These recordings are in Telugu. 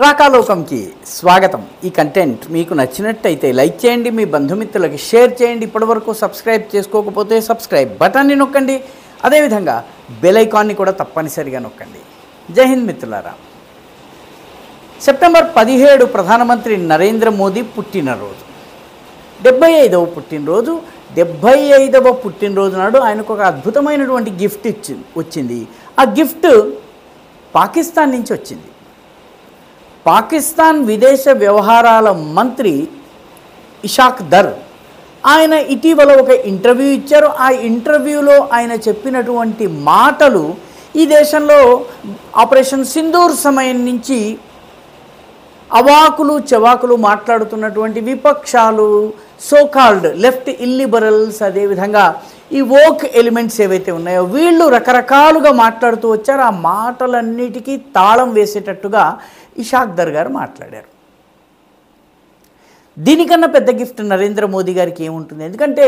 రాకాలోకంకి స్వాగతం. ఈ కంటెంట్ మీకు నచ్చినట్టయితే లైక్ చేయండి, మీ బంధుమిత్రులకి షేర్ చేయండి. ఇప్పటివరకు సబ్స్క్రైబ్ చేసుకోకపోతే సబ్స్క్రైబ్ బటన్ని నొక్కండి. అదేవిధంగా బెల్ ఐకాన్ని కూడా తప్పనిసరిగా నొక్కండి. జై హింద్ మిత్రులారా. సెప్టెంబర్ 17 ప్రధానమంత్రి నరేంద్ర మోదీ పుట్టినరోజు, 75వ పుట్టినరోజు. 75వ పుట్టినరోజు నాడు ఆయనకు ఒక అద్భుతమైనటువంటి గిఫ్ట్ వచ్చింది. ఆ గిఫ్ట్ పాకిస్తాన్ నుంచి వచ్చింది. పాకిస్తాన్ విదేశ వ్యవహారాల మంత్రి ఇషాక్ దర్ ఆయన ఇటీవల ఒక ఇంటర్వ్యూ ఇచ్చారు. ఆ ఇంటర్వ్యూలో ఆయన చెప్పినటువంటి మాటలు ఈ దేశంలో ఆపరేషన్ సింధూర్ సమయం నుంచి అవాకులు చెవాకులు మాట్లాడుతున్నటువంటి విపక్షాలు, సోకాల్డ్ లెఫ్ట్ ఇల్లిబరల్స్, అదేవిధంగా ఈ వోక్ ఎలిమెంట్స్ ఏవైతే ఉన్నాయో వీళ్ళు రకరకాలుగా మాట్లాడుతూ వచ్చారు. ఆ మాటలన్నిటికీ తాళం వేసేటట్టుగా ఇషాక్ దర్ గారు మాట్లాడారు. దీనికన్నా పెద్ద గిఫ్ట్ నరేంద్ర మోదీ గారికి ఏముంటుంది? ఎందుకంటే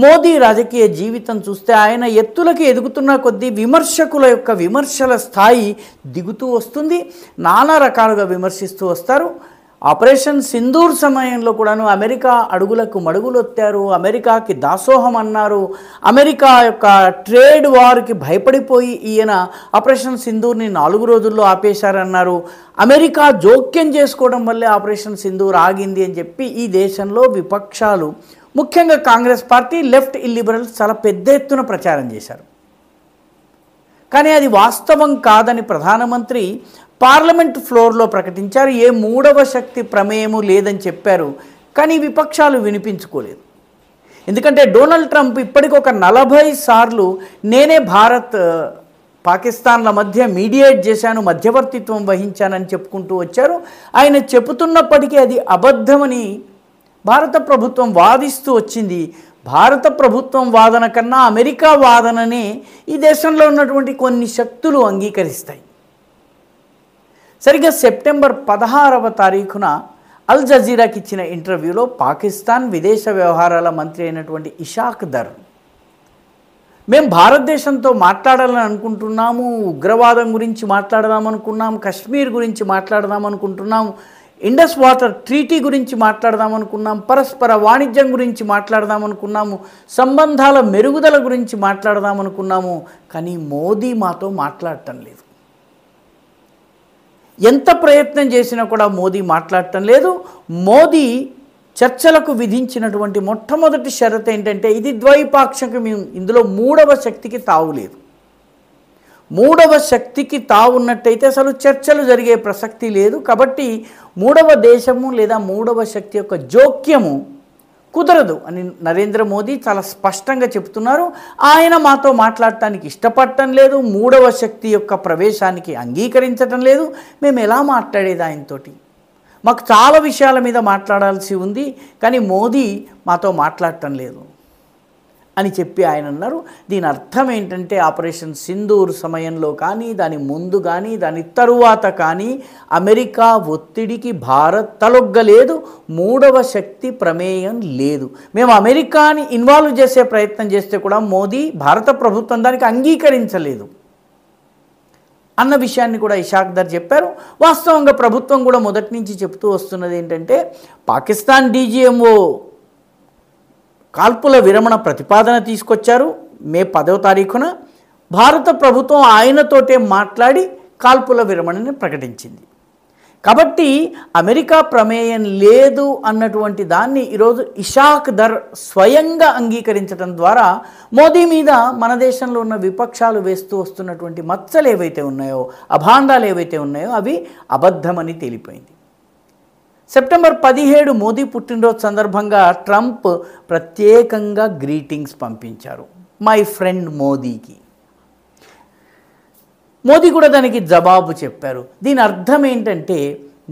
మోదీ రాజకీయ జీవితం చూస్తే ఆయన ఎత్తులకి ఎదుగుతున్న కొద్దీ విమర్శకుల యొక్క విమర్శల స్థాయి దిగుతూ వస్తుంది. నానా రకాలుగా విమర్శిస్తూ వస్తారు. ఆపరేషన్ సింధూర్ సమయంలో కూడాను అమెరికా అడుగులకు మడుగులొత్తారు, అమెరికాకి దాసోహం అన్నారు. అమెరికా యొక్క ట్రేడ్ వార్కి భయపడిపోయి ఈయన ఆపరేషన్ సింధూర్ని 4 రోజుల్లో ఆపేశారన్నారు. అమెరికా జోక్యం చేసుకోవడం వల్లే ఆపరేషన్ సింధూర్ ఆగింది అని చెప్పి ఈ దేశంలో విపక్షాలు, ముఖ్యంగా కాంగ్రెస్ పార్టీ, లెఫ్ట్ ఇల్లిబరల్స్ చాలా పెద్ద ఎత్తున ప్రచారం చేశారు. కానీ అది వాస్తవం కాదని ప్రధానమంత్రి పార్లమెంట్ ఫ్లోర్లో ప్రకటించారు. ఏ మూడవ శక్తి ప్రమేయము లేదని చెప్పారు. కానీ విపక్షాలు వినిపించుకోలేదు. ఎందుకంటే డొనాల్డ్ ట్రంప్ ఇప్పటికొక 40 సార్లు నేనే భారత్ పాకిస్తాన్ల మధ్య మీడియేట్ చేశాను, మధ్యవర్తిత్వం వహించానని చెప్పుకుంటూ వచ్చారు. ఆయన చెబుతున్నప్పటికీ అది అబద్ధమని భారత ప్రభుత్వం వాదిస్తూ వచ్చింది. భారత ప్రభుత్వం వాదన కన్నా అమెరికా వాదననే ఈ దేశంలో ఉన్నటువంటి కొన్ని శక్తులు అంగీకరిస్తాయి. సరిగ్గా సెప్టెంబర్ 16వ తారీఖున అల్ జజీరాకి ఇచ్చిన ఇంటర్వ్యూలో పాకిస్తాన్ విదేశ వ్యవహారాల మంత్రి అయినటువంటి ఇషాక్ దర్, మేము భారతదేశంతో మాట్లాడాలని అనుకుంటున్నాము, ఉగ్రవాదం గురించి మాట్లాడదామనుకున్నాము, కశ్మీర్ గురించి మాట్లాడదామనుకుంటున్నాము, ఇండస్ వాటర్ ట్రీటీ గురించి మాట్లాడదామనుకున్నాం, పరస్పర వాణిజ్యం గురించి మాట్లాడదామనుకున్నాము, సంబంధాల మెరుగుదల గురించి మాట్లాడదామనుకున్నాము. కానీ మోదీ మాతో మాట్లాడటం లేదు. ఎంత ప్రయత్నం చేసినా కూడా మోదీ మాట్లాడటం లేదు. మోదీ చర్చలకు విధించినటువంటి మొట్టమొదటి షరతు ఏంటంటే ఇది ద్వైపాక్షికం, ఇందులో మూడవ శక్తికి తావు లేదు. మూడవ శక్తికి తావు ఉన్నట్టయితే అసలు చర్చలు జరిగే ప్రసక్తి లేదు. కాబట్టి మూడవ దేశము లేదా మూడవ శక్తి యొక్క జోక్యము కుదరదు అని నరేంద్ర మోదీ చాలా స్పష్టంగా చెప్తున్నారు. ఆయన మాతో మాట్లాడటానికి ఇష్టపడటం లేదు, మూడవ శక్తి యొక్క ప్రవేశానికి అంగీకరించటం లేదు. మేము ఎలా మాట్లాడేది ఆయనతోటి? మాకు చాలా విషయాల మీద మాట్లాడాల్సి ఉంది, కానీ మోదీ మాతో మాట్లాడటం లేదు అని చెప్పి ఆయన అన్నారు. దీని అర్థం ఏంటంటే ఆపరేషన్ సింధూర్ సమయంలో కానీ, దాని ముందు కానీ, దాని తరువాత కానీ అమెరికా ఒత్తిడికి భారత్ తలొగ్గలేదు, మూడవ శక్తి ప్రమేయం లేదు. మేము అమెరికాని ఇన్వాల్వ్ చేసే ప్రయత్నం చేస్తే కూడా మోదీ, భారత ప్రభుత్వం దానికి అంగీకరించలేదు అన్న విషయాన్ని కూడా ఇషాక్ దర్ చెప్పారు. వాస్తవంగా ప్రభుత్వం కూడా మొదటి నుంచి చెప్తూ వస్తున్నది ఏంటంటే పాకిస్తాన్ డీజీఎంఓ కాల్పుల విరమణ ప్రతిపాదన తీసుకొచ్చారు మే 10వ తారీఖున. భారత ప్రభుత్వం ఆయనతోటే మాట్లాడి కాల్పుల విరమణని ప్రకటించింది. కాబట్టి అమెరికా ప్రమేయం లేదు అన్నటువంటి దాన్ని ఈరోజు ఇషాక్ దర్ స్వయంగా అంగీకరించడం ద్వారా మోదీ మీద మన దేశంలో ఉన్న విపక్షాలు వేస్తూ వస్తున్నటువంటి మచ్చలు ఏవైతే ఉన్నాయో, అభాండాలు ఏవైతే ఉన్నాయో అవి అబద్ధమని తేలిపోయింది. సెప్టెంబర్ 17 మోదీ పుట్టినరోజు సందర్భంగా ట్రంప్ ప్రత్యేకంగా గ్రీటింగ్స్ పంపించారు మై ఫ్రెండ్ మోదీకి. మోదీ కూడా దానికి జవాబు చెప్పారు. దీని అర్థం ఏంటంటే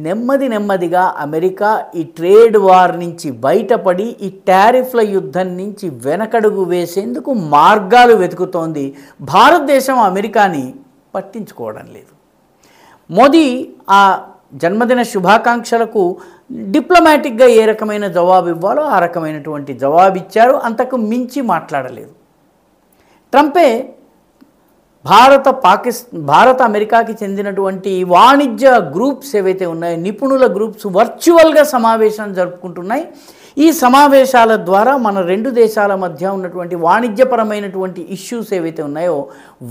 నెమ్మదిగా అమెరికా ఈ ట్రేడ్ వార్ నుంచి బయటపడి ఈ టారిఫ్ల యుద్ధం నుంచి వెనకడుగు వేసేందుకు మార్గాలు వెతుకుతోంది. భారతదేశం అమెరికాని పట్టించుకోవడం లేదు. మోదీ ఆ జన్మదిన శుభాకాంక్షలకు డిప్లొమాటిక్గా ఏ రకమైన జవాబు ఇవ్వాలో ఆ రకమైనటువంటి జవాబు ఇచ్చారు. అంతకు మించి మాట్లాడలేదు. ట్రంపే భారత అమెరికాకి చెందినటువంటి వాణిజ్య గ్రూప్స్ ఏవైతే ఉన్నాయో, నిపుణుల గ్రూప్స్ వర్చువల్గా సమావేశం జరుపుకుంటున్నాయి. ఈ సమావేశాల ద్వారా మన రెండు దేశాల మధ్య ఉన్నటువంటి వాణిజ్యపరమైనటువంటి ఇష్యూస్ ఏవైతే ఉన్నాయో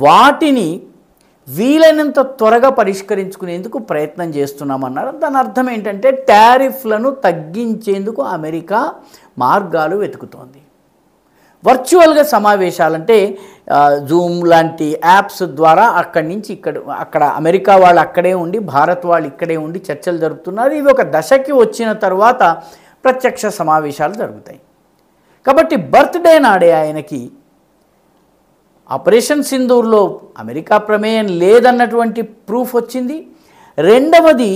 వాటిని వీలైనంత త్వరగా పరిష్కరించుకునేందుకు ప్రయత్నం చేస్తున్నామన్నారు. దాని అర్థం ఏంటంటే టారిఫ్లను తగ్గించేందుకు అమెరికా మార్గాలు వెతుకుతోంది. వర్చువల్గా సమావేశాలంటే జూమ్ లాంటి యాప్స్ ద్వారా అక్కడి నుంచి అక్కడ అమెరికా వాళ్ళు అక్కడే ఉండి భారత్ వాళ్ళు ఇక్కడే ఉండి చర్చలు జరుపుతున్నారు. ఇవి ఒక దశకి వచ్చిన తర్వాత ప్రత్యక్ష సమావేశాలు జరుగుతాయి. కాబట్టి బర్త్డే నాడే ఆయనకి ఆపరేషన్ సింధూర్లో అమెరికా ప్రమేయం లేదన్నటువంటి ప్రూఫ్ వచ్చింది. రెండవది,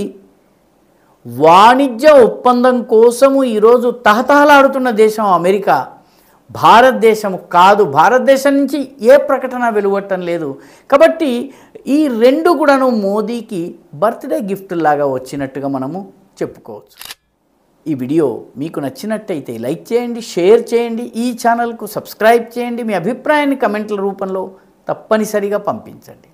వాణిజ్య ఒప్పందం కోసము ఈరోజు తహతహలాడుతున్న దేశం అమెరికా, భారతదేశం కాదు. భారతదేశం నుంచి ఏ ప్రకటన వెలువట్టం లేదు. కాబట్టి ఈ రెండు కూడాను మోదీకి బర్త్డే గిఫ్ట్ లాగా వచ్చినట్టుగా మనము చెప్పుకోవచ్చు. ఈ వీడియో మీకు నచ్చినట్టయితే లైక్ చేయండి, షేర్ చేయండి, ఈ ఛానల్కు సబ్స్క్రైబ్ చేయండి. మీ అభిప్రాయాన్ని కమెంట్ల రూపంలో తప్పనిసరిగా పంపించండి.